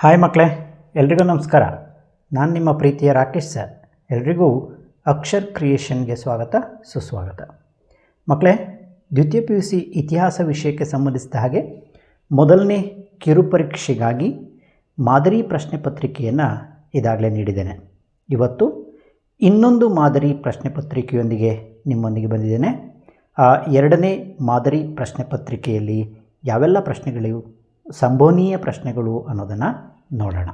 Hi ಮಕ್ಕಳೇ, ಎಲ್ರಿಗೂ ನಮಸ್ಕಾರ. ನಾನು ನಿಮ್ಮ ಪ್ರೀತಿಯ ರಾಕೇಶ್ ಸರ್. ಎಲ್ರಿಗೂ ಅಕ್ಷರ್ ಕ್ರಿಯೇಷನ್ಗೆ ಸ್ವಾಗತ, ಸುಸ್ವಾಗತ. ಮಕ್ಕಳೇ, ದ್ವಿತೀಯ PUC ಇತಿಹಾಸ ವಿಷಯಕ್ಕೆ ಸಂಬಂಧಿಸಿದ ಹಾಗೆ ಮೊದಲನೇ ಕಿರುಪರೀಕ್ಷೆಗಾಗಿ ಮಾದರಿ ಪ್ರಶ್ನೆ ಪತ್ರಿಕೆಯನ್ನು ಇದಾಗಲೇ ನೀಡಿದ್ದೇನೆ. ಇವತ್ತು ಇನ್ನೊಂದು ಮಾದರಿ ಪ್ರಶ್ನೆ ಪತ್ರಿಕೆಯೊಂದಿಗೆ ನಿಮ್ಮೊಂದಿಗೆ ಬಂದಿದ್ದೇನೆ. ಆ ಎರಡನೇ ಮಾದರಿ ಪ್ರಶ್ನೆ ಪತ್ರಿಕೆಯಲ್ಲಿ ಯಾವೆಲ್ಲ ಪ್ರಶ್ನೆಗಳು ಸಂಭವನೀಯ ಪ್ರಶ್ನೆಗಳು ಅನ್ನೋದನ್ನು ನೋಡೋಣ.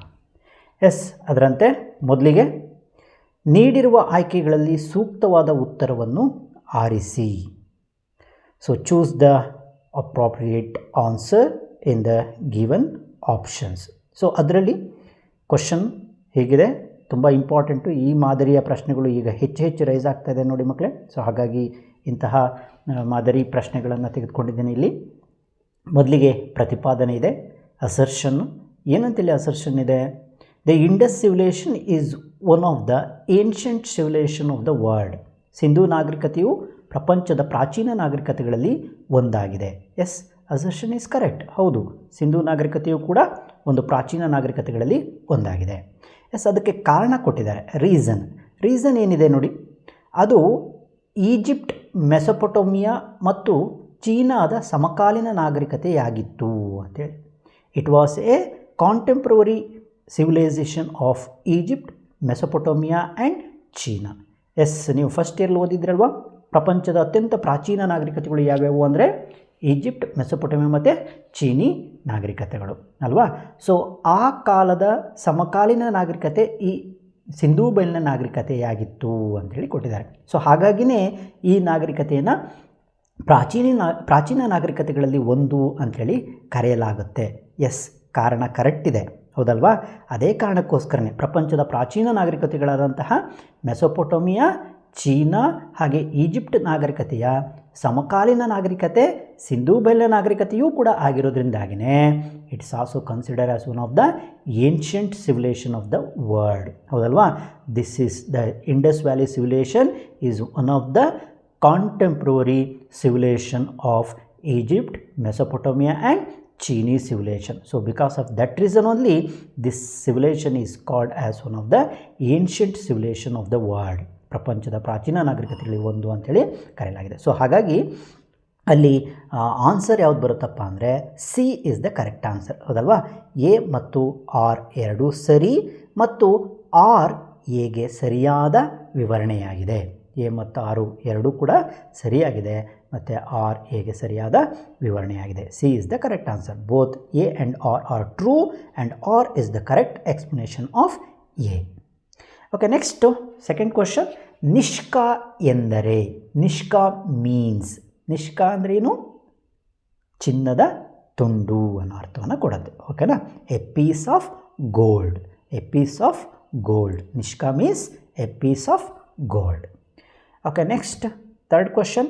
ಅದರಂತೆ ಮೊದಲಿಗೆ ನೀಡಿರುವ ಆಯ್ಕೆಗಳಲ್ಲಿ ಸೂಕ್ತವಾದ ಉತ್ತರವನ್ನು ಆರಿಸಿ. So choose the appropriate answer in the given options. So ಅದರಲ್ಲಿ ಕ್ವಶನ್ ಹೇಗಿದೆ, ತುಂಬ ಇಂಪಾರ್ಟೆಂಟು. ಈ ಮಾದರಿಯ ಪ್ರಶ್ನೆಗಳು ಈಗ ಹೆಚ್ಚು ರೈಸ್ ಆಗ್ತಾ ಇದೆ ನೋಡಿ ಮಕ್ಕಳೇ. ಸೊ ಹಾಗಾಗಿ ಇಂತಹ ಮಾದರಿ ಪ್ರಶ್ನೆಗಳನ್ನು ತೆಗೆದುಕೊಂಡಿದ್ದೇನೆ. ಇಲ್ಲಿ ಮೊದಲಿಗೆ ಪ್ರತಿಪಾದನೆ ಇದೆ, ಅಸರ್ಷನ್ನು. ಏನಂತೇಳಿ ಅಸರ್ಷನ್ ಇದೆ? The Indus civilization is one of the ancient civilization of the world. Sindhu ನಾಗರಿಕತೆಯು ಪ್ರಪಂಚದ ಪ್ರಾಚೀನ ನಾಗರಿಕತೆಗಳಲ್ಲಿ ಒಂದಾಗಿದೆ. Assertion is correct. ಹೌದು, ಸಿಂಧೂ ನಾಗರಿಕತೆಯು ಕೂಡ ಒಂದು ಪ್ರಾಚೀನ ನಾಗರಿಕತೆಗಳಲ್ಲಿ ಒಂದಾಗಿದೆ. ಅದಕ್ಕೆ ಕಾರಣ ಕೊಟ್ಟಿದ್ದಾರೆ, ರೀಸನ್ ಏನಿದೆ ನೋಡಿ. ಅದು ಈಜಿಪ್ಟ್, ಮೆಸೊಪೊಟೋಮಿಯಾ ಮತ್ತು ಚೀನಾದ ಸಮಕಾಲೀನ ನಾಗರಿಕತೆಯಾಗಿತ್ತು ಅಂತೇಳಿ. It was a contemporary civilization of Egypt, Mesopotamia and China. ನೀವು ಫಸ್ಟ್ ಇಯರ್ಲಿ ಓದಿದ್ರಲ್ವ, ಪ್ರಪಂಚದ ಅತ್ಯಂತ ಪ್ರಾಚೀನ ನಾಗರಿಕತೆಗಳು ಯಾವ್ಯಾವು ಅಂದರೆ ಈಜಿಪ್ಟ್, ಮೆಸೊಪೊಟೋಮಿಯಾ ಮತ್ತು ಚೀನಿ ನಾಗರಿಕತೆಗಳು ಅಲ್ವಾ. ಸೊ ಆ ಕಾಲದ ಸಮಕಾಲೀನ ನಾಗರಿಕತೆ ಈ ಸಿಂಧೂ ಬಯಲಿನ ನಾಗರಿಕತೆಯಾಗಿತ್ತು ಅಂಥೇಳಿ ಕೊಟ್ಟಿದ್ದಾರೆ. ಸೊ ಹಾಗಾಗಿಯೇ ಈ ನಾಗರಿಕತೆಯನ್ನು ಪ್ರಾಚೀನ ನಾಗರಿಕತೆಗಳಲ್ಲಿ ಒಂದು ಅಂಥೇಳಿ ಕರೆಯಲಾಗುತ್ತೆ. ಕಾರಣ ಕರೆಕ್ಟ್ ಇದೆ, ಹೌದಲ್ವಾ. ಅದೇ ಕಾರಣಕ್ಕೋಸ್ಕರನೇ ಪ್ರಪಂಚದ ಪ್ರಾಚೀನ ನಾಗರಿಕತೆಗಳಾದಂತಹ ಮೆಸೊಪೊಟೋಮಿಯಾ, ಚೀನಾ ಹಾಗೆ ಈಜಿಪ್ಟ್ ನಾಗರಿಕತೆಯ ಸಮಕಾಲೀನ ನಾಗರಿಕತೆ ಸಿಂಧೂ ಬಯಲಿನ ನಾಗರಿಕತೆಯೂ ಕೂಡ ಆಗಿರೋದ್ರಿಂದಾಗಿಯೇ it's also consider as one of the ancient civilization of the world, ಹೌದಲ್ವಾ. This is the Indus valley civilization is one of the contemporary civilization of Egypt, Mesopotamia and Chinese civilization. So because of that reason only this civilization is called as one of the ancient civilization of the world. ಪ್ರಪಂಚದ ಪ್ರಾಚೀನ ನಾಗರಿಕತೆಗಳಲ್ಲಿ ಒಂದು ಅಂಥೇಳಿ ಕರೆಯಲಾಗಿದೆ. So ಹಾಗಾಗಿ ಅಲ್ಲಿ answer ಯಾವ್ದು ಬರುತ್ತಪ್ಪ ಅಂದರೆ C is the correct answer, ಹೌದಲ್ವಾ. ಎ ಮತ್ತು ಆರ್ ಎರಡೂ ಸರಿ ಮತ್ತು ಆರ್ ಎಗೆ ಸರಿಯಾದ ವಿವರಣೆಯಾಗಿದೆ. ಎ ಮತ್ತು ಆರು ಎರಡೂ ಕೂಡ ಸರಿಯಾಗಿದೆ ಮತ್ತು ಆರ್ ಎಗೆ ಸರಿಯಾದ ವಿವರಣೆಯಾಗಿದೆ. C is the correct answer. Both A and R are true and R is the correct explanation of A. Okay, next second question. ನಿಷ್ಕಾ ಎಂದರೆ? ನಿಷ್ಕಾ ಮೀನ್ಸ್, ನಿಷ್ಕಾ ಅಂದ್ರೇನು? ಚಿನ್ನದ ತುಂಡು ಅನ್ನೋ ಅರ್ಥವನ್ನು ಕೊಡುತ್ತೆ. ಓಕೆನಾ. A piece of gold, a piece of gold. Nishka means a piece of gold. Okay, next third question.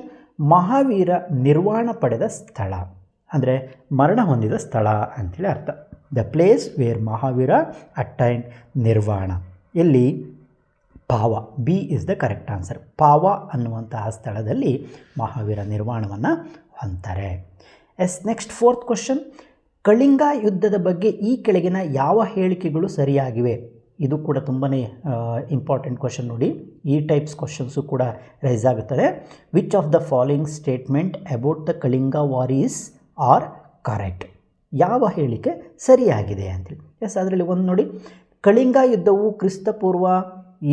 Mahavira ನಿರ್ವಾಣ ಪಡೆದ ಸ್ಥಳ ಅಂದರೆ ಮರಣ ಹೊಂದಿದ ಸ್ಥಳ ಅಂಥೇಳಿ ಅರ್ಥ. The place where Mahavira attained nirvana. ಎಲ್ಲಿ? Pava. B is the correct answer. Pava ಅನ್ನುವಂತಹ ಸ್ಥಳದಲ್ಲಿ ಮಹಾವೀರ ನಿರ್ವಾಣವನ್ನು ಹೊಂದ್ತಾರೆ. Next fourth question. ಕಳಿಂಗ ಯುದ್ಧದ ಬಗ್ಗೆ ಈ ಕೆಳಗಿನ ಯಾವ ಹೇಳಿಕೆಗಳು ಸರಿಯಾಗಿವೆ? ಇದು ಕೂಡ ತುಂಬಾ ಇಂಪಾರ್ಟೆಂಟ್ ಕ್ವಶನ್ ನೋಡಿ. ಈ ಟೈಪ್ಸ್ ಕ್ವಶನ್ಸು ಕೂಡ ರೈಸ್ ಆಗುತ್ತದೆ. Which of the following statement about the Kalinga war is are correct? ಯಾವ ಹೇಳಿಕೆ ಸರಿಯಾಗಿದೆ ಅಂತೇಳಿ. ಅದರಲ್ಲಿ ಒಂದು ನೋಡಿ. ಕಳಿಂಗ ಯುದ್ಧವು ಕ್ರಿಸ್ತಪೂರ್ವ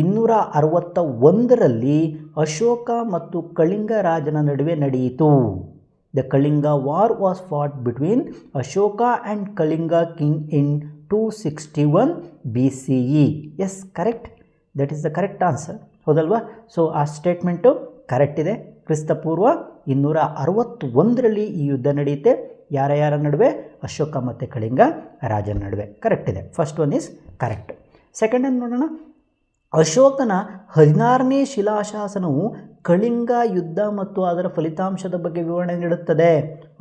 261ರಲ್ಲಿ ಅಶೋಕ ಮತ್ತು ಕಳಿಂಗ ರಾಜನ ನಡುವೆ ನಡೆಯಿತು. The Kalinga war was Ghat between Ashoka and Kalinga king in 261 BCE. Correct. That is the correct answer, ಹೌದಲ್ವಾ. ಸೊ ಆ ಸ್ಟೇಟ್ಮೆಂಟು ಕರೆಕ್ಟ್ ಇದೆ. ಕ್ರಿಸ್ತಪೂರ್ವ 261ರಲ್ಲಿ ಈ ಯುದ್ಧ ನಡೆಯುತ್ತೆ. ಯಾರ ನಡುವೆ? ಅಶೋಕ ಮತ್ತು ಕಳಿಂಗ ರಾಜನ ನಡುವೆ. ಕರೆಕ್ಟ್ ಇದೆ. First one is correct. Second ಅನ್ನು ನೋಡೋಣ. ಅಶೋಕನ 16ನೇ ಶಿಲಾಶಾಸನವು ಕಳಿಂಗ ಯುದ್ಧ ಮತ್ತು ಅದರ ಫಲಿತಾಂಶದ ಬಗ್ಗೆ ವಿವರಣೆ ನೀಡುತ್ತದೆ.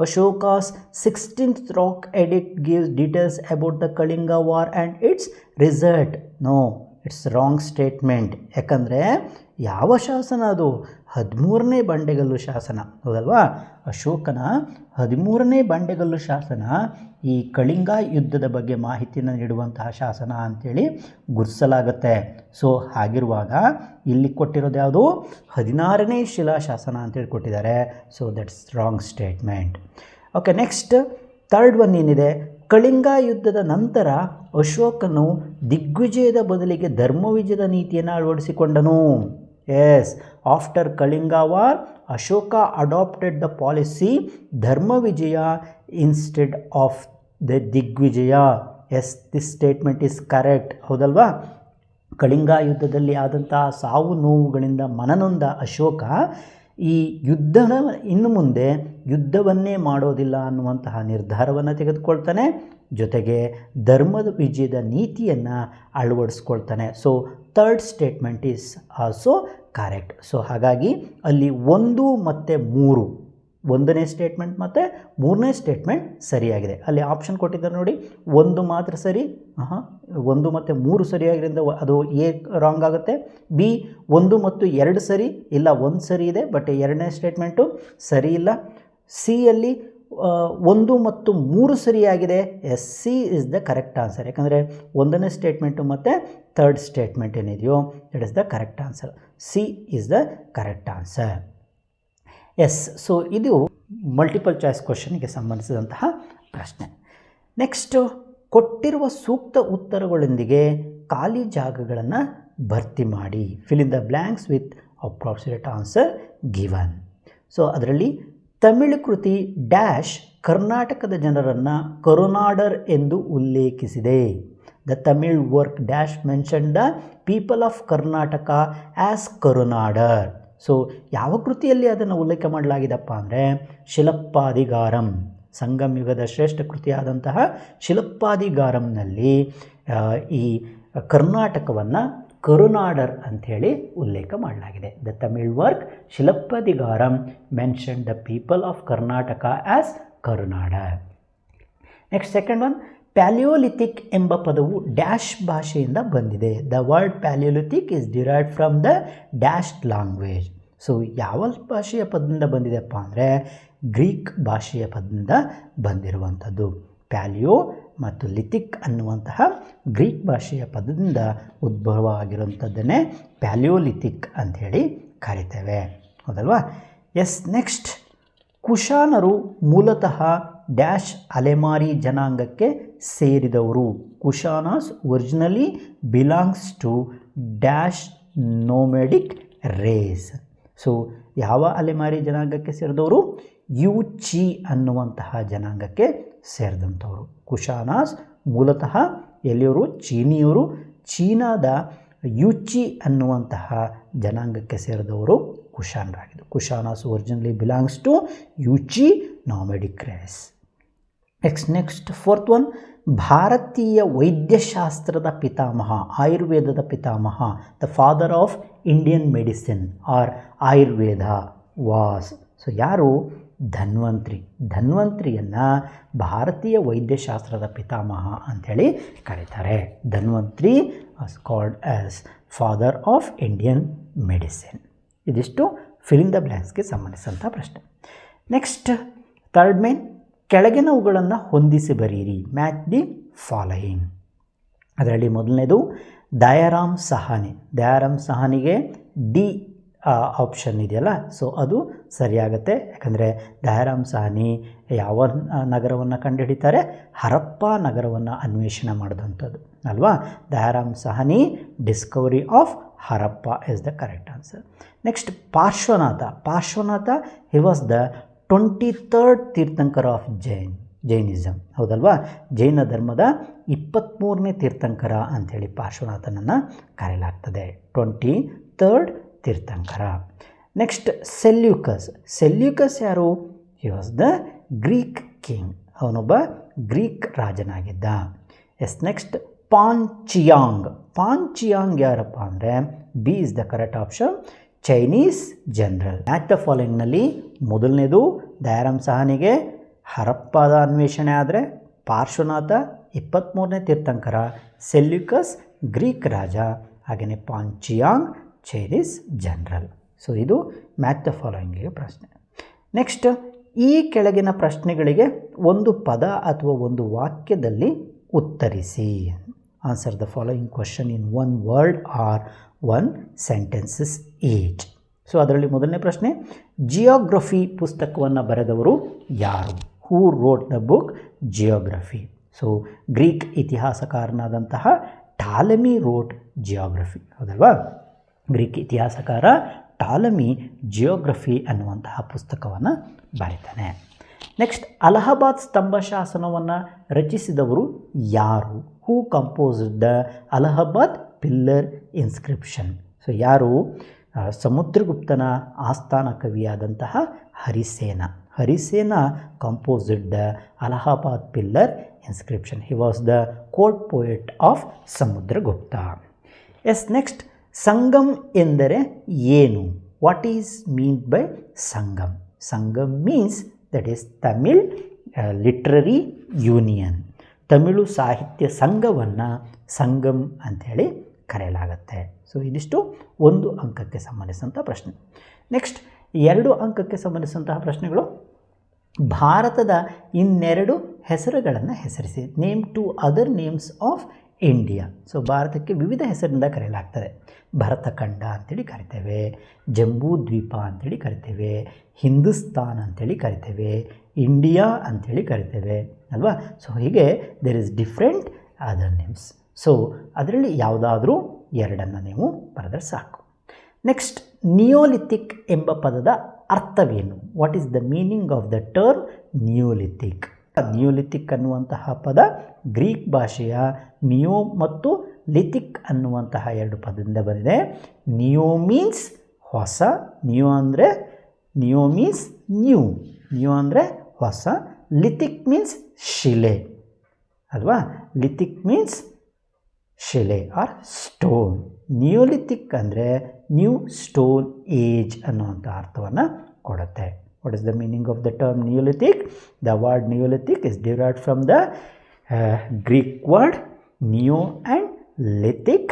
Ashoka's 16th rock edict gives details about the Kalinga war and its result. No, it's wrong statement. ಯಾಕಂದರೆ ಯಾವ ಶಾಸನ ಅದು? 13ನೇ ಬಂಡೆಗಲ್ಲು ಶಾಸನ, ಹೌದಲ್ವಾ? ಅಶೋಕನ 13ನೇ ಬಂಡೆಗಲ್ಲು ಶಾಸನ ಈ ಕಳಿಂಗ ಯುದ್ಧದ ಬಗ್ಗೆ ಮಾಹಿತಿಯನ್ನು ನೀಡುವಂತಹ ಶಾಸನ ಅಂಥೇಳಿ ಗುರುತಿಸಲಾಗುತ್ತೆ. ಸೊ ಹಾಗಿರುವಾಗ ಇಲ್ಲಿ ಕೊಟ್ಟಿರೋದು ಯಾವುದು? 16ನೇ ಶಿಲಾಶಾಸನ ಅಂತೇಳಿ ಕೊಟ್ಟಿದ್ದಾರೆ. So that's wrong statement. Okay, next third one ಏನಿದೆ? ಕಳಿಂಗ ಯುದ್ಧದ ನಂತರ ಅಶೋಕನು ದಿಗ್ವಿಜಯದ ಬದಲಿಗೆ ಧರ್ಮವಿಜಯದ ನೀತಿಯನ್ನು ಅಳವಡಿಸಿಕೊಂಡನು. Yes, after Kalinga war Ashoka adapted the policy Dharmavijaya instead of the Digvijaya. Yes, this statement is correct, ಹೌದಲ್ವಾ? ಕಳಿಂಗ ಯುದ್ಧದಲ್ಲಿ ಆದಂತಹ ಸಾವು ನೋವುಗಳಿಂದ ಮನನೊಂದ ಅಶೋಕ ಈ ಇನ್ನು ಮುಂದೆ ಯುದ್ಧವನ್ನೇ ಮಾಡೋದಿಲ್ಲ ಅನ್ನುವಂತಹ ನಿರ್ಧಾರವನ್ನು ತೆಗೆದುಕೊಳ್ತಾನೆ. ಜೊತೆಗೆ ಧರ್ಮದ ವಿಜಯದ ನೀತಿಯನ್ನು ಅಳವಡಿಸ್ಕೊಳ್ತಾನೆ. So third statement is also correct. So ಹಾಗಾಗಿ ಅಲ್ಲಿ 1 ಮತ್ತು 3, 1ನೇ ಸ್ಟೇಟ್ಮೆಂಟ್ ಮತ್ತು 3ನೇ ಸ್ಟೇಟ್ಮೆಂಟ್ ಸರಿಯಾಗಿದೆ. ಅಲ್ಲಿ ಆಪ್ಷನ್ ಕೊಟ್ಟಿದ್ದಾರೆ ನೋಡಿ, 1 ಮಾತ್ರ ಸರಿ, 1 ಮತ್ತು 3 ಸರಿಯಾಗಿರೋದ್ರಿಂದ ಅದು ಎ ರಾಂಗ್ ಆಗುತ್ತೆ. ಬಿ 1 ಮತ್ತು 2 ಸರಿ ಇಲ್ಲ, 1 ಸರಿ ಇದೆ ಬಟ್ 2ನೇ ಸ್ಟೇಟ್ಮೆಂಟು ಸರಿ ಇಲ್ಲ. ಸಿ ಅಲ್ಲಿ 1 ಮತ್ತು 3 ಸರಿಯಾಗಿದೆ. Yes, C is the correct answer. ಯಾಕಂದರೆ 1ನೇ ಸ್ಟೇಟ್ಮೆಂಟು ಮತ್ತು ಥರ್ಡ್ ಸ್ಟೇಟ್ಮೆಂಟ್ ಏನಿದೆಯೋ that is the correct answer. C is the correct answer. Yes, so ಇದು ಮಲ್ಟಿಪಲ್ ಚಾಯ್ಸ್ ಕ್ವಶನ್ಗೆ ಸಂಬಂಧಿಸಿದಂತಹ ಪ್ರಶ್ನೆ. ನೆಕ್ಸ್ಟು ಕೊಟ್ಟಿರುವ ಸೂಕ್ತ ಉತ್ತರಗಳೊಂದಿಗೆ ಖಾಲಿ ಜಾಗಗಳನ್ನು ಭರ್ತಿ ಮಾಡಿ. Fill in the blanks with approximate answer given. So ಅದರಲ್ಲಿ ತಮಿಳು ಕೃತಿ ಡ್ಯಾಶ್ ಕರ್ನಾಟಕದ ಜನರನ್ನು ಕರುನಾಡರ್ ಎಂದು ಉಲ್ಲೇಖಿಸಿದೆ. The Tamil work dash mention the people of Karnataka as Karunadar. So ಯಾವ ಕೃತಿಯಲ್ಲಿ ಅದನ್ನು ಉಲ್ಲೇಖ ಮಾಡಲಾಗಿದೆಪ್ಪ ಅಂದರೆ ಶಿಲಪ್ಪಾದಿಗಾರಂ, ಸಂಗಮ್ ಯುಗದ ಶ್ರೇಷ್ಠ ಕೃತಿಯಾದಂತಹ ಶಿಲಪ್ಪಾದಿಗಾರಂನಲ್ಲಿ ಈ ಕರ್ನಾಟಕವನ್ನು ಕರುನಾಡರ್ ಅಂಥೇಳಿ ಉಲ್ಲೇಖ ಮಾಡಲಾಗಿದೆ. The Tamil work Silappadikaram mention the people of Karnataka as Karunadar. Next second one, paleolithic ಎಂಬ ಪದವು ಡ್ಯಾಶ್ ಭಾಷೆಯಿಂದ ಬಂದಿದೆ. The word paleolithic is derived from the dash language. So ಯಾವ ಭಾಷೆಯ ಪದದಿಂದ ಬಂದಿದೆಪ್ಪ ಅಂದರೆ ಗ್ರೀಕ್ ಭಾಷೆಯ ಪದದಿಂದ ಬಂದಿರುವಂಥದ್ದು. ಪ್ಯಾಲಿಯೋ ಮತ್ತು ಲಿಥಿಕ್ ಅನ್ನುವಂತಹ ಗ್ರೀಕ್ ಭಾಷೆಯ ಪದದಿಂದ ಉದ್ಭವ ಆಗಿರುವಂಥದ್ದನ್ನೇ ಪ್ಯಾಲಿಯೋಲಿಥಿಕ್ ಅಂಥೇಳಿ ಕರಿತೇವೆ, ಹೌದಲ್ವಾ? ಎಸ್, ನೆಕ್ಸ್ಟ್ ಕುಶಾನರು ಮೂಲತಃ ಡ್ಯಾಶ್ ಅಲೆಮಾರಿ ಜನಾಂಗಕ್ಕೆ ಸೇರಿದವರು. Kushanas originally belongs to dash nomadic race. So ಯಾವ ಅಲೆಮಾರಿ ಜನಾಂಗಕ್ಕೆ ಸೇರಿದವರು? ಯೂಚಿ ಅನ್ನುವಂತಹ ಜನಾಂಗಕ್ಕೆ ಸೇರಿದಂಥವರು. ಕುಶಾನಾಸ್ ಮೂಲತಃ ಎಲ್ಲಿಯವರು? ಚೀನಿಯವರು. ಚೀನಾದ ಯೂಚಿ ಅನ್ನುವಂತಹ ಜನಾಂಗಕ್ಕೆ ಸೇರಿದವರು ಕುಶಾನರಾಗಿದ್ದು. Kushanas originally belongs to Yuechi nomadic race. Next fourth one, ಭಾರತೀಯ ವೈದ್ಯಶಾಸ್ತ್ರದ ಪಿತಾಮಹ, ಆಯುರ್ವೇದದ ಪಿತಾಮಹ, the father of Indian medicine or Ayurveda was. So ಯಾರು? ಧನ್ವಂತ್ರಿ. ಧನ್ವಂತ್ರಿಯನ್ನು ಭಾರತೀಯ ವೈದ್ಯಶಾಸ್ತ್ರದ ಪಿತಾಮಹ ಅಂಥೇಳಿ ಕರೀತಾರೆ. Dhanvantri was called as father of Indian medicine. ಇದಿಷ್ಟು ಫಿಲ್ ಇನ್ ದ ಬ್ಲ್ಯಾಂಕ್ಸ್ಗೆ ಸಂಬಂಧಿಸಿದಂಥ ಪ್ರಶ್ನೆ. ನೆಕ್ಸ್ಟ್ ಥರ್ಡ್ ಮೇನ್, ಕೆಳಗಿನವುಗಳನ್ನು ಹೊಂದಿಸಿ ಬರೀರಿ. Match the following. ಅದರಲ್ಲಿ ಮೊದಲನೇದು ದಯಾರಾಮ್ ಸಹಾನಿ. ದಯಾರಾಮ್ ಸಹಾನಿಗೆ ಡಿ ಆಪ್ಷನ್ ಇದೆಯಲ್ಲ, ಸೊ ಅದು ಸರಿಯಾಗುತ್ತೆ. ಯಾಕಂದರೆ ದಯಾರಾಮ್ ಸಹಾನಿ ಯಾವ ನಗರವನ್ನು ಕಂಡುಹಿಡಿತಾರೆ? ಹರಪ್ಪ ನಗರವನ್ನು ಅನ್ವೇಷಣೆ ಮಾಡಿದಂಥದ್ದು ಅಲ್ವಾ? Dayaram Sahni discovery of Harappa is the correct answer. Next Parshvanatha. Parshvanatha he was the 23rd Tirthankara of Jainism, ಹೌದಲ್ವಾ? ಜೈನ ಧರ್ಮದ 23ನೇ ತೀರ್ಥಂಕರ ಅಂಥೇಳಿ ಪಾರ್ಶ್ವನಾಥನನ್ನು ಕರೆಯಲಾಗ್ತದೆ. 23rd ತೀರ್ಥಂಕರ. Next Seleucus. ಸೆಲ್ಯೂಕಸ್ ಯಾರು? He was the Greek king. ಅವನೊಬ್ಬ ಗ್ರೀಕ್ ರಾಜನಾಗಿದ್ದ. Yes, next Panchiang. ಪಾಂಚಿಯಾಂಗ್ ಯಾರಪ್ಪ ಅಂದರೆ B is the correct option, Chinese general. Match the ಫಾಲೋಯಿಂಗ್ನಲ್ಲಿ ಮೊದಲನೇದು ದಯಾರಾಮ್ ಸಹಾನಿಗೆ ಹರಪ್ಪದ ಅನ್ವೇಷಣೆ ಆದರೆ, ಪಾರ್ಶ್ವನಾಥ 23ನೇ ತೀರ್ಥಂಕರ, ಸೆಲ್ಯೂಕಸ್ ಗ್ರೀಕ್ ರಾಜ, ಹಾಗೆಯೇ Panchiang chair is general. So ಇದು ಮ್ಯಾಚ್ ದ ಫಾಲೋಯಿಂಗಿಗೆ ಪ್ರಶ್ನೆ. ನೆಕ್ಸ್ಟ್, ಈ ಕೆಳಗಿನ ಪ್ರಶ್ನೆಗಳಿಗೆ ಒಂದು ಪದ ಅಥವಾ ಒಂದು ವಾಕ್ಯದಲ್ಲಿ ಉತ್ತರಿಸಿ. Answer the following question in one word or one sentences each. So ಅದರಲ್ಲಿ ಮೊದಲನೇ ಪ್ರಶ್ನೆ, ಜಿಯೋಗ್ರಫಿ ಪುಸ್ತಕವನ್ನು ಬರೆದವರು ಯಾರು? Who wrote the book geography? So Greek ಇತಿಹಾಸಕಾರನಾದಂತಹ ಟಾಲಮಿ ರೋಟ್ ಜಿಯೋಗ್ರಫಿ, ಹೌದಲ್ವಾ? ಗ್ರೀಕ್ ಇತಿಹಾಸಕಾರ ಟಾಲಮಿ ಜಿಯೋಗ್ರಫಿ ಅನ್ನುವಂತಹ ಪುಸ್ತಕವನ್ನು ಬರೀತಾನೆ. ನೆಕ್ಸ್ಟ್, ಅಲಹಾಬಾದ್ ಸ್ತಂಭ ಶಾಸನವನ್ನು ರಚಿಸಿದವರು ಯಾರು? Who composed the Allahabad pillar inscription? So ಯಾರು? ಸಮುದ್ರಗುಪ್ತನ ಆಸ್ಥಾನ ಕವಿಯಾದಂತಹ Harisena. Harisena composed the Allahabad pillar inscription. He was the court poet of Samudragupta. Yes, next, Sangam ಎಂದರೆ ಏನು? What is mean by Sangam? Sangam means that is Tamil literary union. Tamil ಸಾಹಿತ್ಯ ಸಂಘವನ್ನು ಸಂಗಮ್ ಅಂಥೇಳಿ ಕರೆಯಲಾಗುತ್ತೆ. ಸೊ ಇದಿಷ್ಟು 1 ಅಂಕಕ್ಕೆ ಸಂಬಂಧಿಸಿದಂಥ ಪ್ರಶ್ನೆ. ನೆಕ್ಸ್ಟ್, 2 ಅಂಕಕ್ಕೆ ಸಂಬಂಧಿಸಿದಂತಹ ಪ್ರಶ್ನೆಗಳು. ಭಾರತದ ಇನ್ನೆರಡು ಹೆಸರುಗಳನ್ನು ಹೆಸರಿಸಿ. Name 2 other names of India. So ಭಾರತಕ್ಕೆ ವಿವಿಧ ಹೆಸರಿನಿಂದ ಕರೆಯಲಾಗ್ತದೆ. ಭರತಖಂಡ ಅಂಥೇಳಿ ಕರಿತೇವೆ, ಜಂಬೂ ದ್ವೀಪ ಅಂಥೇಳಿ ಕರಿತೇವೆ, ಹಿಂದೂಸ್ತಾನ್ ಅಂಥೇಳಿ ಕರಿತೇವೆ, ಇಂಡಿಯಾ ಅಂಥೇಳಿ ಕರಿತೇವೆ ಅಲ್ವಾ? ಸೊ ಹೀಗೆ there is different other names. So ಅದರಲ್ಲಿ ಯಾವುದಾದ್ರೂ 2 ನೀವು ಬರೆದರೆ ಸಾಕು. ನೆಕ್ಸ್ಟ್, ನಿಯೋಲಿಥಿಕ್ ಎಂಬ ಪದದ ಅರ್ಥವೇನು? What is the meaning of the term Neolithic? Neolithic ಅನ್ನುವಂತಹ ಪದ ಗ್ರೀಕ್ ಭಾಷೆಯ ನಿಯೋ ಮತ್ತು ಲಿಥಿಕ್ ಅನ್ನುವಂತಹ 2 ಪದದಿಂದ ಬಂದಿದೆ. ನಿಯೋ ಮೀನ್ಸ್ ಹೊಸ, ನಿಯೋ ಮೀನ್ಸ್ ನ್ಯೂ, ನಿಯೋ ಅಂದರೆ ಹೊಸ, ಲಿಥಿಕ್ ಮೀನ್ಸ್ ಶಿಲೆ ಅಲ್ವಾ? ಲಿಥಿಕ್ ಮೀನ್ಸ್ ಶಿಲೆ ಆರ್ ಸ್ಟೋನ್. ನಿಯೋಲಿಥಿಕ್ ಅಂದರೆ ನ್ಯೂ ಸ್ಟೋನ್ ಏಜ್ ಅನ್ನುವಂಥ ಅರ್ಥವನ್ನು ಕೊಡುತ್ತೆ. What is the meaning of the term Neolithic? The word Neolithic is derived from the Greek word neo and lithic.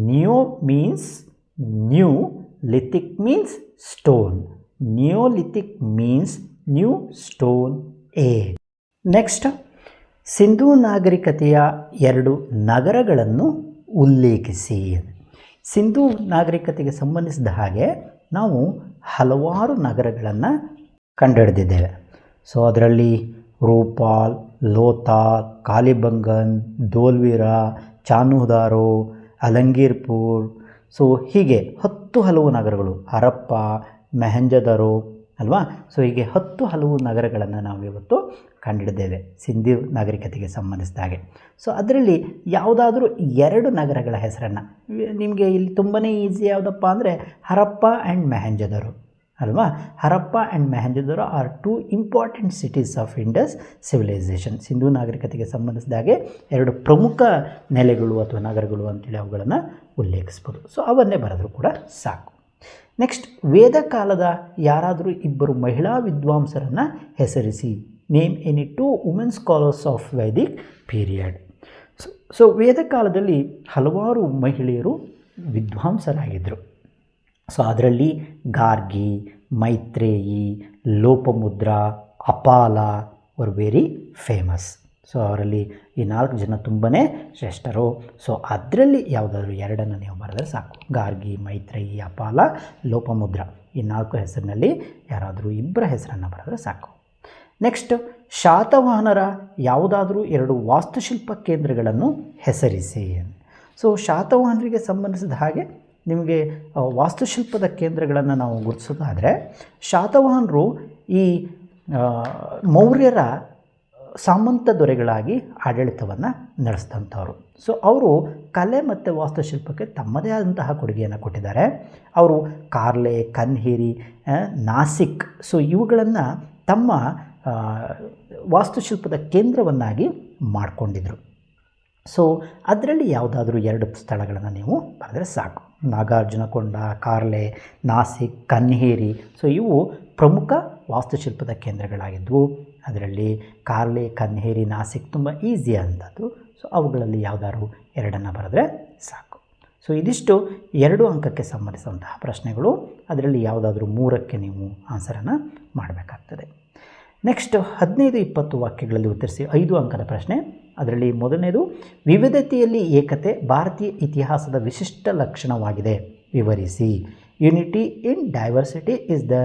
Neo means new, lithic means stone. Neolithic means new stone age. Next, Sindhu ನಾಗರಿಕತೆಯ 2 ನಗರಗಳನ್ನು ಉಲ್ಲೇಖಿಸಿ. ಸಿಂಧೂ ನಾಗರಿಕತೆಗೆ ಸಂಬಂಧಿಸಿದ ಹಾಗೆ ನಾವು ಹಲವಾರು ನಗರಗಳನ್ನು ಕಂಡುಹಿಡಿದಿದ್ದೇವೆ. ಸೊ ಅದರಲ್ಲಿ ರೂಪಾಲ್, ಲೋಥಾಲ್, ಕಾಲಿಬಂಗನ್, ಧೋಲ್ವಿರಾ, ಚಾನುದಾರೋ, ಅಲಂಗೀರ್ಪುರ್, ಸೊ ಹೀಗೆ 10 ಹಲವು ನಗರಗಳು, ಹರಪ್ಪ, ಮೆಹಂಜದರೋ ಅಲ್ವಾ? ಸೊ ಹೀಗೆ 10 ಹಲವು ನಗರಗಳನ್ನು ನಾವು ಇವತ್ತು ಕಂಡಿಡಿದ್ದೇವೆ ಸಿಂಧೂ ನಾಗರಿಕತೆಗೆ ಸಂಬಂಧಿಸಿದ ಹಾಗೆ. ಸೊ ಅದರಲ್ಲಿ ಯಾವುದಾದ್ರೂ 2 ನಗರಗಳ ಹೆಸರನ್ನು ನಿಮಗೆ ಇಲ್ಲಿ ತುಂಬಾ ಈಸಿ ಯಾವುದಪ್ಪ ಅಂದರೆ ಹರಪ್ಪ ಆ್ಯಂಡ್ ಮೆಹಂಜದರೋ ಅಲ್ವಾ? Harappa and Mohenjodaro are 2 important cities of Indus civilization. Sindhu ನಾಗರಿಕತೆಗೆ ಸಂಬಂಧಿಸಿದ ಹಾಗೆ 2 ಪ್ರಮುಖ ನೆಲೆಗಳು ಅಥವಾ ನಗರಗಳು ಅಂತೇಳಿ ಅವುಗಳನ್ನು ಉಲ್ಲೇಖಿಸ್ಬೋದು. ಸೊ ಅವನ್ನೇ ಬರೆದರೂ ಕೂಡ ಸಾಕು. ನೆಕ್ಸ್ಟ್, ವೇದ ಕಾಲದ ಯಾರಾದರೂ 2 ಮಹಿಳಾ ವಿದ್ವಾಂಸರನ್ನು ಹೆಸರಿಸಿ. Name any 2 women scholars of Vedic period. So ವೇದ ಕಾಲದಲ್ಲಿ ಹಲವಾರು ಮಹಿಳೆಯರು ವಿದ್ವಾಂಸರಾಗಿದ್ದರು. ಸೊ ಅದರಲ್ಲಿ Gargi, Maitreyi, Lopamudra, Apala were very famous. So ಅವರಲ್ಲಿ ಈ 4 ಜನ ತುಂಬಾ ಶ್ರೇಷ್ಠರು. ಸೊ ಅದರಲ್ಲಿ ಯಾವುದಾದ್ರೂ 2 ನೀವು ಬರೆದರೆ ಸಾಕು. ಗಾರ್ಗಿ, ಮೈತ್ರೇಯಿ, ಅಪಾಲ, ಲೋಪಮುದ್ರ ಈ 4 ಹೆಸರಿನಲ್ಲಿ ಯಾರಾದರೂ 2 ಹೆಸರನ್ನು ಬರೆದರೆ ಸಾಕು. ನೆಕ್ಸ್ಟ್, ಶಾತವಾಹನರ ಯಾವುದಾದ್ರೂ 2 ವಾಸ್ತುಶಿಲ್ಪ ಕೇಂದ್ರಗಳನ್ನು ಹೆಸರಿಸಿ. ಸೊ ಶಾತವಾಹನರಿಗೆ ಸಂಬಂಧಿಸಿದ ಹಾಗೆ ನಿಮಗೆ ವಾಸ್ತುಶಿಲ್ಪದ ಕೇಂದ್ರಗಳನ್ನು ನಾವು ಗುರುತಿಸೋದಾದರೆ, ಶಾತವಾಹನರು ಈ ಮೌರ್ಯರ ಸಾಮಂತ ದೊರೆಗಳಾಗಿ ಆಡಳಿತವನ್ನು ನಡೆಸಿದಂಥವ್ರು. ಸೊ ಅವರು ಕಲೆ ಮತ್ತು ವಾಸ್ತುಶಿಲ್ಪಕ್ಕೆ ತಮ್ಮದೇ ಆದಂತಹ ಕೊಡುಗೆಯನ್ನು ಕೊಟ್ಟಿದ್ದಾರೆ. ಅವರು ಕಾರ್ಲೆ, ಕನ್ಹೇರಿ, ನಾಸಿಕ್ ಸೊ ಇವುಗಳನ್ನು ತಮ್ಮ ವಾಸ್ತುಶಿಲ್ಪದ ಕೇಂದ್ರವನ್ನಾಗಿ ಮಾಡಿಕೊಂಡಿದ್ರು. ಸೊ ಅದರಲ್ಲಿ ಯಾವುದಾದ್ರೂ 2 ಸ್ಥಳಗಳನ್ನು ನೀವು ಬರೆದರೆ ಸಾಕು. ನಾಗಾರ್ಜುನಕೊಂಡ, ಕಾರ್ಲೆ, ನಾಸಿಕ್, ಕನ್ಹೇರಿ ಸೊ ಇವು ಪ್ರಮುಖ ವಾಸ್ತುಶಿಲ್ಪದ ಕೇಂದ್ರಗಳಾಗಿದ್ದವು. ಅದರಲ್ಲಿ ಕಾರ್ಲೆ, ಕನ್ಹೇರಿ, ನಾಸಿಕ್ ತುಂಬ ಈಸಿ ಅಂಥದ್ದು. ಸೊ ಅವುಗಳಲ್ಲಿ ಯಾವುದಾದ್ರು 2 ಬರೆದ್ರೆ ಸಾಕು. ಸೊ ಇದಿಷ್ಟು 2 ಅಂಕಕ್ಕೆ ಸಂಬಂಧಿಸಿದಂತಹ ಪ್ರಶ್ನೆಗಳು. ಅದರಲ್ಲಿ ಯಾವುದಾದ್ರೂ 3ಕ್ಕೆ ನೀವು ಆನ್ಸರನ್ನು ಮಾಡಬೇಕಾಗ್ತದೆ. ನೆಕ್ಸ್ಟ್ 15-20 ವಾಕ್ಯಗಳಲ್ಲಿ ಉತ್ತರಿಸಿ 5 ಅಂಕದ ಪ್ರಶ್ನೆ. ಅದರಲ್ಲಿ ಮೊದಲನೇದು, ವಿವಿಧತೆಯಲ್ಲಿ ಏಕತೆ ಭಾರತೀಯ ಇತಿಹಾಸದ ವಿಶಿಷ್ಟ ಲಕ್ಷಣವಾಗಿದೆ, ವಿವರಿಸಿ. Unity in diversity is the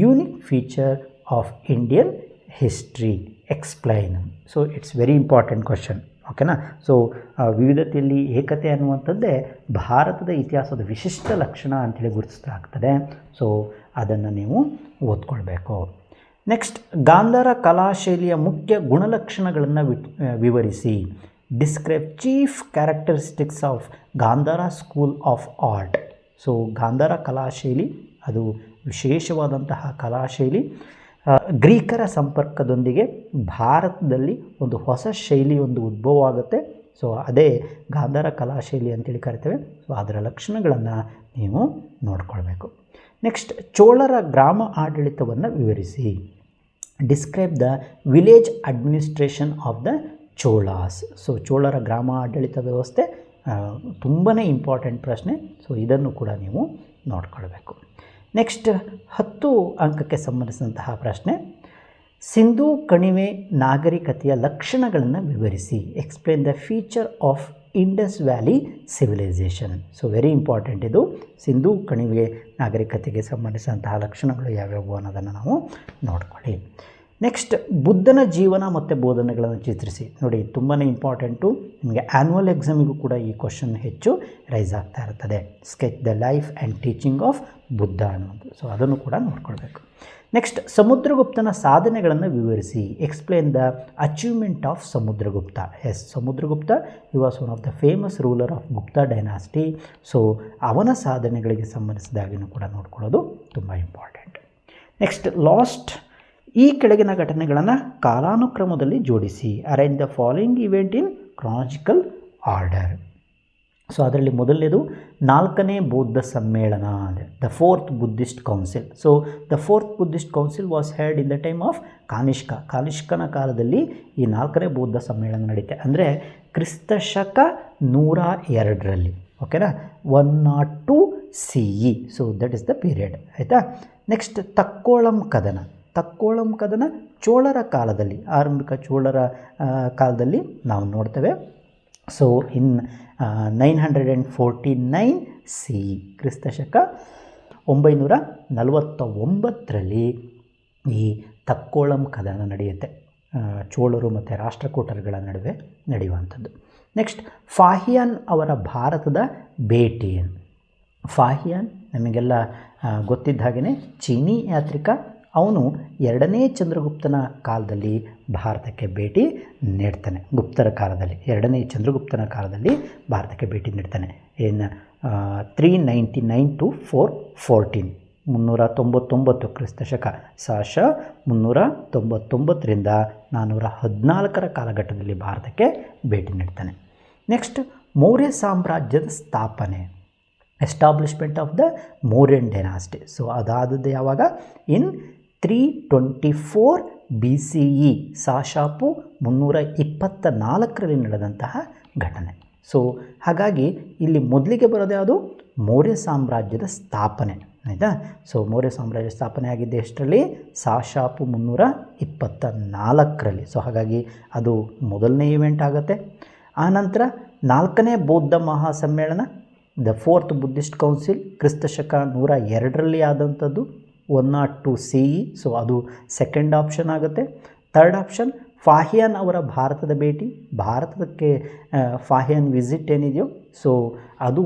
unique feature of Indian history, explain. So it's very important question, ಓಕೆನಾ. ಸೊ ವಿವಿಧತೆಯಲ್ಲಿ ಏಕತೆ ಅನ್ನುವಂಥದ್ದೇ ಭಾರತದ ಇತಿಹಾಸದ ವಿಶಿಷ್ಟ ಲಕ್ಷಣ ಅಂತೇಳಿ ಗುರುತಿಸಲಾಗ್ತದೆ. ಸೊ ಅದನ್ನು ನೀವು ಓದ್ಕೊಳ್ಬೇಕು. ನೆಕ್ಸ್ಟ್, ಗಾಂಧಾರ ಕಲಾಶೈಲಿಯ ಮುಖ್ಯ ಗುಣಲಕ್ಷಣಗಳನ್ನು ವಿವರಿಸಿ. Describe chief characteristics of Gandhara school of art. So Gandhara ಕಲಾಶೈಲಿ ಅದು ವಿಶೇಷವಾದಂತಹ ಕಲಾಶೈಲಿ. ಗ್ರೀಕರ ಸಂಪರ್ಕದೊಂದಿಗೆ ಭಾರತದಲ್ಲಿ ಒಂದು ಹೊಸ ಶೈಲಿ ಒಂದು ಉದ್ಭವ ಆಗುತ್ತೆ. ಸೊ ಅದೇ ಗಾಂಧಾರ ಕಲಾಶೈಲಿ ಅಂತೇಳಿ ಕರಿತೇವೆ. ಸೊ ಅದರ ಲಕ್ಷಣಗಳನ್ನು ನೀವು ನೋಡ್ಕೊಳ್ಬೇಕು. ನೆಕ್ಸ್ಟ್, ಚೋಳರ ಗ್ರಾಮ ಆಡಳಿತವನ್ನು ವಿವರಿಸಿ. Describe the village administration of the Cholas. So ಚೋಳರ ಗ್ರಾಮ ಆಡಳಿತ ವ್ಯವಸ್ಥೆ ತುಂಬಾ ಇಂಪಾರ್ಟೆಂಟ್ ಪ್ರಶ್ನೆ. ಸೊ ಇದನ್ನು ಕೂಡ ನೀವು ನೋಡ್ಕೊಳ್ಬೇಕು. ನೆಕ್ಸ್ಟ್ 10 ಅಂಕಕ್ಕೆ ಸಂಬಂಧಿಸಿದಂತಹ ಪ್ರಶ್ನೆ, ಸಿಂಧೂ ಕಣಿವೆ ನಾಗರಿಕತೆಯ ಲಕ್ಷಣಗಳನ್ನು ವಿವರಿಸಿ. Explain the feature of Indus valley civilisation. So very important ಇದು. ಸಿಂಧೂ ಕಣಿವೆ ನಾಗರಿಕತೆಗೆ ಸಂಬಂಧಿಸಿದಂತಹ ಲಕ್ಷಣಗಳು ಯಾವ್ಯಾವು ಅನ್ನೋದನ್ನು ನಾವು ನೋಡ್ಕೊಳ್ಳಿ. ನೆಕ್ಸ್ಟ್, ಬುದ್ಧನ ಜೀವನ ಮತ್ತು ಬೋಧನೆಗಳನ್ನು ಚಿತ್ರಿಸಿ. ನೋಡಿ, ತುಂಬಾ ಇಂಪಾರ್ಟೆಂಟು. ನಿಮಗೆ ಆ್ಯನ್ಯುವಲ್ ಎಕ್ಸಾಮಿಗೂ ಕೂಡ ಈ ಕ್ವಶನ್ ಹೆಚ್ಚು ರೈಸ್ ಆಗ್ತಾ ಇರ್ತದೆ. Sketch the life and teaching of Buddha ಅನ್ನೋದು. ಸೊ ಅದನ್ನು ಕೂಡ ನೋಡ್ಕೊಳ್ಬೇಕು. ನೆಕ್ಸ್ಟ್, ಸಮುದ್ರಗುಪ್ತನ ಸಾಧನೆಗಳನ್ನು ವಿವರಿಸಿ. Explain the achievement of Samudragupta. Yes, Samudragupta he was one of the famous ruler of Gupta dynasty. So ಅವನ ಸಾಧನೆಗಳಿಗೆ ಸಂಬಂಧಿಸಿದಾಗಿನೂ ಕೂಡ ನೋಡ್ಕೊಳ್ಳೋದು ತುಂಬ ಇಂಪಾರ್ಟೆಂಟ್. ನೆಕ್ಸ್ಟ್, ಲಾಸ್ಟ್, ಈ ಕೆಳಗಿನ ಘಟನೆಗಳನ್ನು ಕಾಲಾನುಕ್ರಮದಲ್ಲಿ ಜೋಡಿಸಿ. Arrange the following event in chronological order. So ಅದರಲ್ಲಿ ಮೊದಲನೇದು 4ನೇ ಬೌದ್ಧ ಸಮ್ಮೇಳನ, ಅಂದರೆ the 4th Buddhist council. So the 4th Buddhist council was held in the time of Kanishka. ಕಾನಿಷ್ಕನ ಕಾಲದಲ್ಲಿ ಈ 4ನೇ ಬೌದ್ಧ ಸಮ್ಮೇಳನ ನಡೀತೆ. ಅಂದರೆ ಕ್ರಿಸ್ತಶಕ 102ರಲ್ಲಿ, ಓಕೆನಾ, 102 CE. So that is the period, ಆಯಿತಾ. ನೆಕ್ಸ್ಟ್, ತಕ್ಕೋಳಂ ಕದನ. ತಕ್ಕೋಳಂ ಕದನ ಚೋಳರ ಕಾಲದಲ್ಲಿ, ಆರಂಭಿಕ ಚೋಳರ ಕಾಲದಲ್ಲಿ ನಾವು ನೋಡ್ತೇವೆ. ಸೊ ಇನ್ 949 CE, ಕ್ರಿಸ್ತಶಕ 949ರಲ್ಲಿ ಈ ತಕ್ಕೋಳಂ ಕದನ ನಡೆಯುತ್ತೆ. ಚೋಳರು ಮತ್ತು ರಾಷ್ಟ್ರಕೂಟರುಗಳ ನಡುವೆ ನಡೆಯುವಂಥದ್ದು. ನೆಕ್ಸ್ಟ್, ಫಾಹಿಯಾನ್ ಅವರ ಭಾರತದ ಭೇಟಿ. ಫಾಹಿಯಾನ್ ನಮಗೆಲ್ಲ ಗೊತ್ತಿದ್ದ ಹಾಗೆಯೇ ಚೀನಿ ಯಾತ್ರಿಕ. ಅವನು 2ನೇ ಚಂದ್ರಗುಪ್ತನ ಕಾಲದಲ್ಲಿ ಭಾರತಕ್ಕೆ ಭೇಟಿ ನೀಡ್ತಾನೆ. ಗುಪ್ತರ ಕಾಲದಲ್ಲಿ, 2ನೇ ಚಂದ್ರಗುಪ್ತನ ಕಾಲದಲ್ಲಿ ಭಾರತಕ್ಕೆ ಭೇಟಿ ನೀಡ್ತಾನೆ. ಇನ್ನು 399 to 414, 399 ಕ್ರಿಸ್ತಶಕ, ಸಾಶ 399ರಿಂದ 414 ಕಾಲಘಟ್ಟದಲ್ಲಿ ಭಾರತಕ್ಕೆ ಭೇಟಿ ನೀಡ್ತಾನೆ. ನೆಕ್ಸ್ಟ್, ಮೌರ್ಯ ಸಾಮ್ರಾಜ್ಯದ ಸ್ಥಾಪನೆ. Establishment of the Mauryan dynasty. So ಅದಾದದ್ದು ಯಾವಾಗ? ಇನ್ 324 BCE, ಸಾಶಾಪು 324ರಲ್ಲಿ ನಡೆದಂತಹ ಘಟನೆ. ಸೊ ಹಾಗಾಗಿ ಇಲ್ಲಿ ಮೊದಲಿಗೆ ಬರೋದು ಯಾವುದು? ಮೌರ್ಯ ಸಾಮ್ರಾಜ್ಯದ ಸ್ಥಾಪನೆ, ಆಯಿತಾ. ಸೊ ಮೌರ್ಯ ಸಾಮ್ರಾಜ್ಯ ಸ್ಥಾಪನೆ ಆಗಿದ್ದೆ ಎಷ್ಟರಲ್ಲಿ? ಸಾಶಾಪು 324ರಲ್ಲಿ. ಸೊ ಹಾಗಾಗಿ ಅದು ಮೊದಲನೇ ಇವೆಂಟ್ ಆಗುತ್ತೆ. ಆನಂತರ 4ನೇ ಬೌದ್ಧ ಮಹಾಸಮ್ಮೇಳನ, ದ 4th ಬುದ್ಧಿಸ್ಟ್ ಕೌನ್ಸಿಲ್, ಕ್ರಿಸ್ತಶಕ 102ರಲ್ಲಿ ಆದಂಥದ್ದು, 102 CE. ಸೊ ಅದು ಸೆಕೆಂಡ್ ಆಪ್ಷನ್ ಆಗುತ್ತೆ. ಥರ್ಡ್ ಆಪ್ಷನ್, ಫಾಹಿಯಾನ್ ಅವರ ಭಾರತದ ಭೇಟಿ, ಭಾರತಕ್ಕೆ ಫಾಹಿಯಾನ್ ವಿಸಿಟ್ ಏನಿದೆಯೋ ಸೊ ಅದು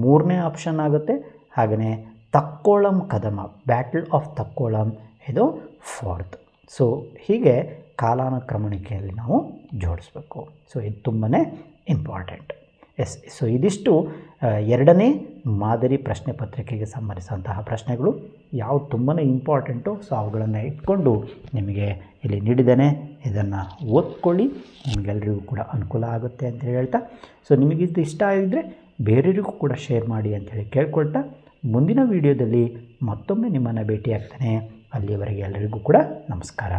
3ನೇ ಆಪ್ಷನ್ ಆಗುತ್ತೆ. ಹಾಗೆಯೇ ತಕ್ಕೋಳಂ ಕದಮ, ಬ್ಯಾಟಲ್ ಆಫ್ ತಕ್ಕೋಳಂ, ಇದು 4th. ಸೊ ಹೀಗೆ ಕಾಲಾನುಕ್ರಮಣಿಕೆಯಲ್ಲಿ ನಾವು ಜೋಡಿಸ್ಬೇಕು. ಸೊ ಇದು ತುಂಬಾ ಇಂಪಾರ್ಟೆಂಟ್. ಎಸ್, ಸೊ ಇದಿಷ್ಟು 2ನೇ ಮಾದರಿ ಪ್ರಶ್ನೆ ಪತ್ರಿಕೆಗೆ ಸಂಬಂಧಿಸಿದಂತಹ ಪ್ರಶ್ನೆಗಳು. ಯಾವುದು ತುಂಬಾ ಇಂಪಾರ್ಟೆಂಟು, ಸೊ ಅವುಗಳನ್ನು ಇಟ್ಕೊಂಡು ನಿಮಗೆ ಇಲ್ಲಿ ನೀಡಿದ್ದೇನೆ. ಇದನ್ನು ಓದ್ಕೊಳ್ಳಿ, ನಿಮಗೆಲ್ಲರಿಗೂ ಕೂಡ ಅನುಕೂಲ ಆಗುತ್ತೆ ಅಂತ ಹೇಳ್ತಾ, ಸೊ ನಿಮಗಿದು ಇಷ್ಟ ಆಗಿದ್ದರೆ ಬೇರೆಯವರಿಗೂ ಕೂಡ ಶೇರ್ ಮಾಡಿ ಅಂಥೇಳಿ ಕೇಳ್ಕೊಳ್ತಾ, ಮುಂದಿನ ವಿಡಿಯೋದಲ್ಲಿ ಮತ್ತೊಮ್ಮೆ ನಿಮ್ಮನ್ನು ಭೇಟಿಯಾಗ್ತಾನೆ. ಅಲ್ಲಿಯವರೆಗೆ ಎಲ್ಲರಿಗೂ ಕೂಡ ನಮಸ್ಕಾರ.